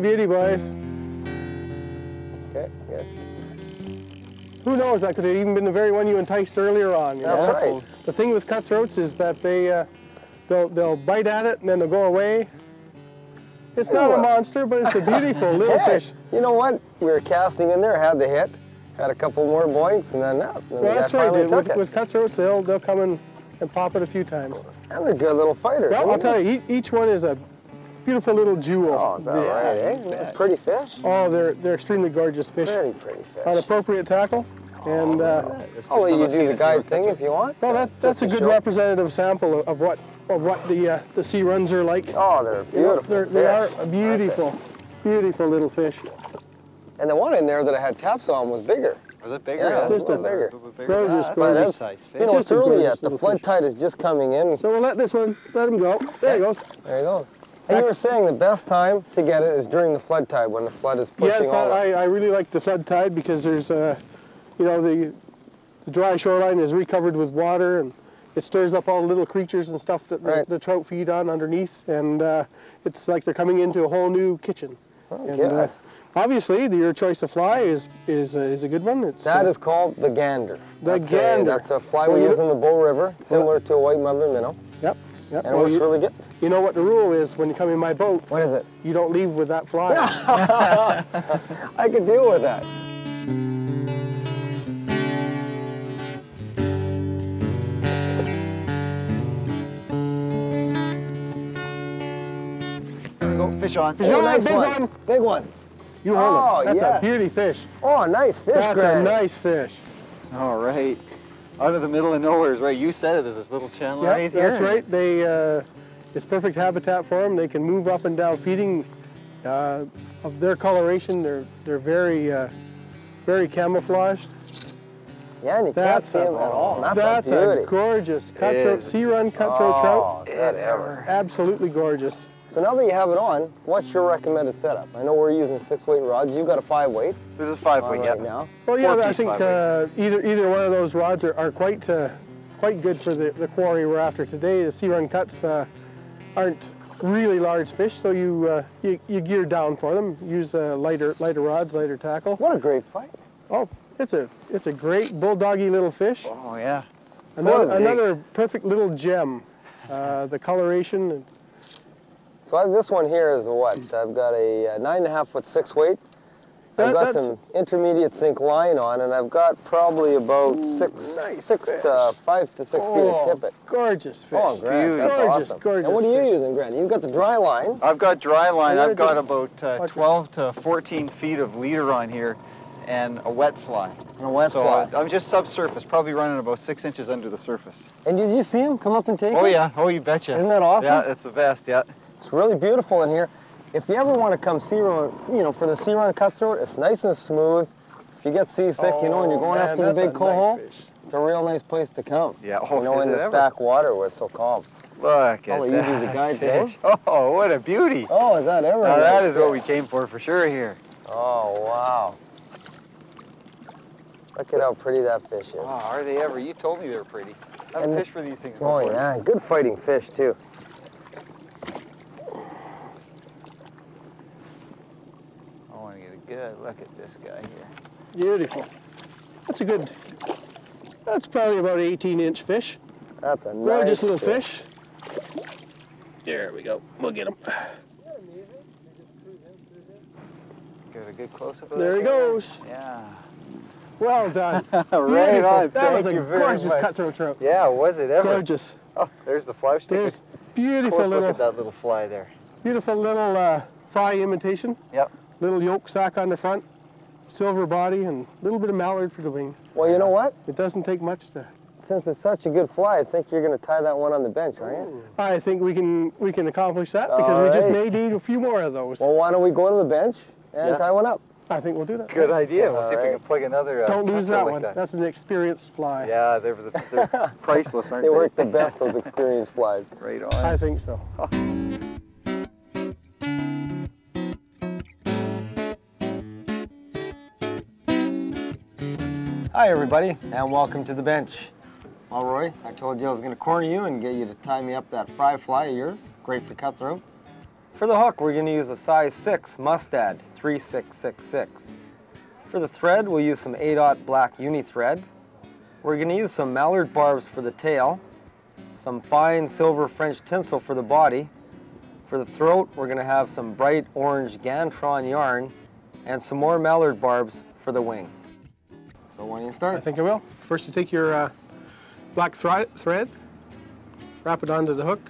a beauty, boys. Okay, good. Who knows, that could have even been the very one you enticed earlier on. You That's know? right. The thing with cutthroats is that they'll bite at it and then they'll go away. It's not a monster, but it's a beautiful little fish. You know what? We were casting in there, had the hit, had a couple more boinks, and then that. Well, that's right. With cutthroats, they'll come in and pop it a few times. And they're good little fighters. Well, I'll tell you, each one is a beautiful little jewel. Oh, is that right, eh? Pretty fish? Oh, they're extremely gorgeous fish. Very pretty fish. On appropriate tackle. And I'll let you do the guide thing if you want. Well, that's a good representative sample of what the sea runs are like. Oh, they're beautiful. They are a beautiful, beautiful little fish. And the one in there that I had taps on was bigger. Was it bigger? Yeah, just a little bigger. Gorgeous, That's gorgeous. a size fish. You know, it's early yet. gorgeous The little flood fish. tide is just coming in. So we'll let him go. There he goes. There he goes. And you were saying the best time to get it is during the flood tide, when the flood is pushing Yes, all I really like the flood tide because there's, you know, the dry shoreline is recovered with water and it stirs up all the little creatures and stuff that the trout feed on underneath, and it's like they're coming into a whole new kitchen. And, obviously, your choice of fly is a good one. That is called the gander. The gander. That's a fly we use in the Bow River, similar to a white muddler minnow. Yep. And it works really good. You know what the rule is when you come in my boat? What is it? You don't leave with that fly. I could deal with that. Fish on. Fish on, nice big one. Big one. You hold it. That's yeah. a beauty fish. Oh, nice fish, That's Grant. a nice fish. All right. Out of the middle of nowhere is right. You said it. There's this little channel right here. That's right. It's perfect habitat for them. They can move up and down feeding. Of their coloration, they're very camouflaged. Yeah, and you can't see them at all. That's a beauty. A gorgeous cutthroat, sea run cutthroat trout. Is that ever? Absolutely gorgeous. So now that you have it on, what's your recommended setup? I know we're using 6-weight rods. You've got a 5-weight. This is a 5-weight, right now. Well, yeah, I think either one of those rods are quite good for the quarry we're after today. The sea run cuts aren't really large fish, so you gear down for them. Use lighter rods, lighter tackle. What a great fight! Oh, it's a great bulldoggy little fish. Oh yeah. Another perfect little gem. The coloration. So this one here is a what? I've got a 9.5-foot 6-weight. I've got some intermediate sink line on, and I've got probably about 5 to 6 feet of tippet. Gorgeous fish. Oh, Grant, that's awesome. Gorgeous and what are you fish. using, Grant? You've got the dry line. I've got dry line. I've got about 12 to 14 feet of leader on here, and a wet fly. And a wet fly. I'm just subsurface, probably running about 6 inches under the surface. And did you see him come up and take it? Oh yeah. Oh, you betcha. Isn't that awesome? Yeah, it's the best. Yeah. It's really beautiful in here. If you ever want to come sea run, for the sea run cutthroat, it's nice and smooth. If you get seasick, and you're going after the big coho, it's a real nice place to come. Yeah. In this backwater where it's so calm. Look at that. I'll let you do the guide thing. Oh, what a beauty. Oh, is that ever? Now that is what we came for sure here. Oh, wow. Look at how pretty that fish is. Oh, are they ever? You told me they were pretty. I have a fish for these things. Oh, yeah. Good fighting fish, too. I want to get a good look at this guy here. Beautiful. That's probably about an 18-inch fish. That's a gorgeous little fish. There we go. We'll get him. Get a good close-up of there he goes. Yeah. Well done. Right on. That was a gorgeous cutthroat trout. Yeah, was it ever? Gorgeous. Oh, there's the fly stick. There's beautiful Look at that little fly there. Beautiful little fry imitation. Yep. Little yolk sac on the front, silver body, and a little bit of mallard for the wing. Well, you know what? It doesn't take much to. Since it's such a good fly, I think you're going to tie that one on the bench, aren't you? I think we can accomplish that because we just may need a few more of those. Well, why don't we go to the bench and tie one up? I think we'll do that. Good idea. We'll see if we can plug another. Don't lose that one. That's an experienced fly. Yeah, they're priceless, aren't they? They work the best, those experienced flies. Right on. I think so. Oh. Hi everybody, and welcome to the bench. Well, Roy, I told you I was going to corner you and get you to tie me up that fry fly of yours. Great for cutthroat. For the hook, we're going to use a size 6 Mustad 3666. For the thread, we'll use some 8/0 black uni thread. We're going to use some mallard barbs for the tail, some fine silver French tinsel for the body. For the throat, we're going to have some bright orange Gantron yarn and some more mallard barbs for the wing. So why don't you start? I think I will. First you take your black thread, wrap it onto the hook.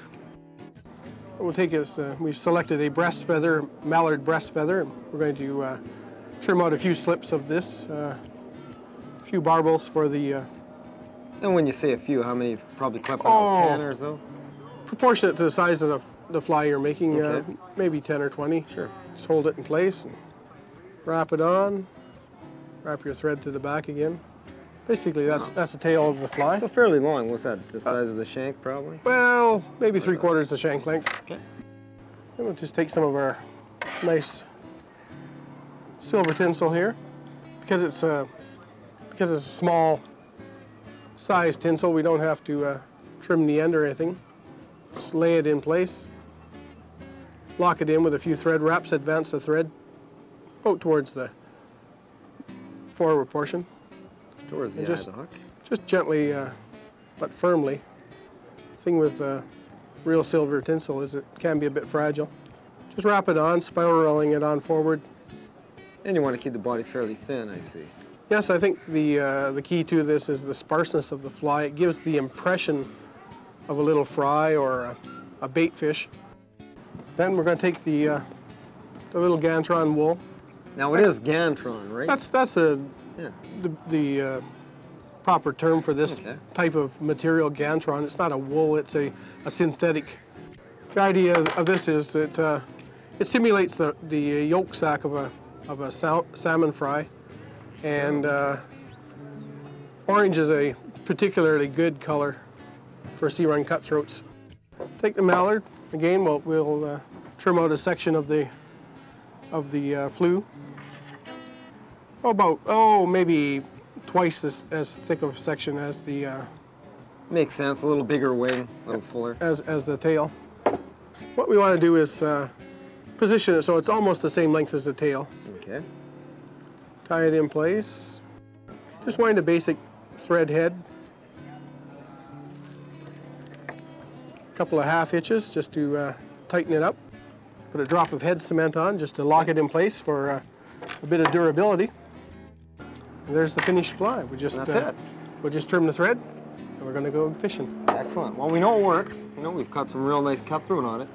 What we'll take is, we've selected a breast feather, mallard breast feather. We're going to trim out a few slips of this, a few barbels for the... And when you say a few, how many? Probably clip about 10 or so? Proportionate to the size of the fly you're making, Okay. maybe 10 or 20. Sure. Just hold it in place and wrap it on. Wrap your thread to the back again. Basically, that's the tail of the fly. So fairly long. What's that? The size of the shank, probably? Well, maybe 3/4 the shank length. Okay. And we'll just take some of our nice silver tinsel here, because it's a small size tinsel. We don't have to trim the end or anything. Just lay it in place. Lock it in with a few thread wraps. Advance the thread out towards the forward portion. Towards the eye of the hook. Just gently, but firmly. The thing with real silver tinsel is it can be a bit fragile. Just wrap it on, spiraling it on forward. And you want to keep the body fairly thin, I see. Yes, I think the key to this is the sparseness of the fly. It gives the impression of a little fry or a bait fish. Then we're going to take the little Gantron wool. Now it is Gantron, right? That's the proper term for this type of material, Gantron. It's not a wool, it's a synthetic. The idea of this is that it simulates the yolk sac of a salmon fry, and orange is a particularly good color for sea run cutthroats. Take the mallard. Again, we'll trim out a section of the flue. Maybe twice as thick of a section as the... Makes sense, a little bigger wing, a little fuller. As the tail. What we want to do is position it so it's almost the same length as the tail. Okay. Tie it in place. Just wind a basic thread head. A couple of half hitches just to tighten it up. Put a drop of head cement on just to lock it in place for a bit of durability. And there's the finished fly. That's it. We'll just trim the thread and we're going to go fishing. Excellent. Well, we know it works. You know, we've got some real nice cutthroat on it.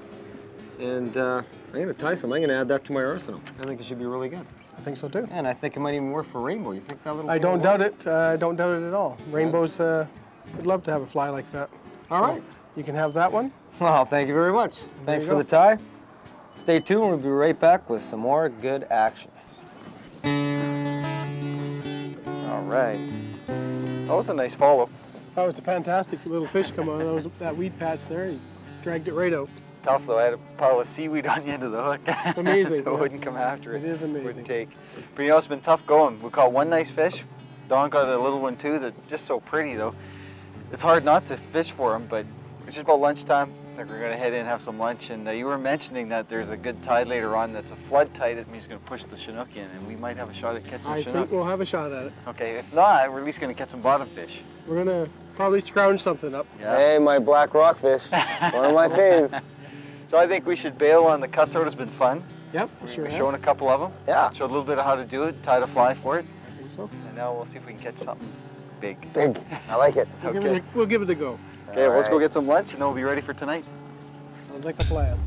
And I'm going to tie some. I'm going to add that to my arsenal. I think it should be really good. I think so too. And I think it might even work for rainbow. You think that little... I don't doubt it. I don't doubt it at all. Rainbows, would love to have a fly like that. All right. You can have that one. Well, thank you very much. Thanks for the tie. Stay tuned. We'll be right back with some more good action. All right. That was a nice follow. That was a fantastic little fish come on. That was that weed patch there. He dragged it right out. Tough though. I had a pile of seaweed on the end of the hook. It's amazing. So it wouldn't come after it. It is amazing. Wouldn't take. But you know, it's been tough going. We caught one nice fish. Don got a little one too that's just so pretty though. It's hard not to fish for him, but it's just about lunchtime. I think we're going to head in and have some lunch. And you were mentioning that there's a good tide later on that's a flood tide. It means it's going to push the Chinook in, and we might have a shot at catching a Chinook. I think we'll have a shot at it. Okay, if not, we're at least going to catch some bottom fish. We're going to probably scrounge something up. Yeah. Hey, my black rockfish. One of my faves. So I think we should bail on the cutthroat. It's been fun. Yep, We've shown a couple of them. Yeah. Showed a little bit of how to do it, tied a fly for it. I think so. And now we'll see if we can catch something big. Big. I like it. We'll give it a go. Okay, well, let's go get some lunch and then we'll be ready for tonight. Sounds like a plan.